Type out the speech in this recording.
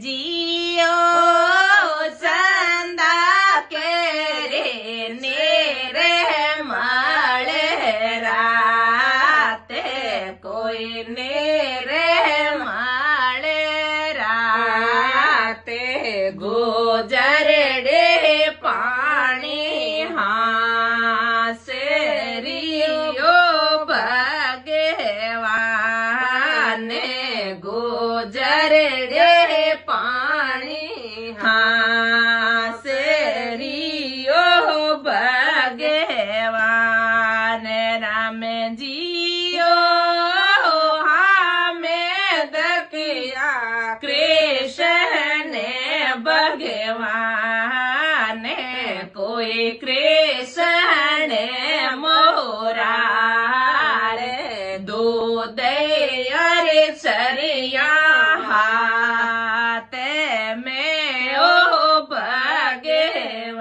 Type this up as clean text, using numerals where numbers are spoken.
जियो चंदा केरे नेरे माले राते कोई नेरे माले राते गुजर डे पानी हासेरियो भगवाने गुजर डे पानी हासेरियो भगवान राम जियो हमें दकिया कृष्ण भगवान कोई कृष्ण मोरार दूध अरे सरिया हाथ में ओ भगवान।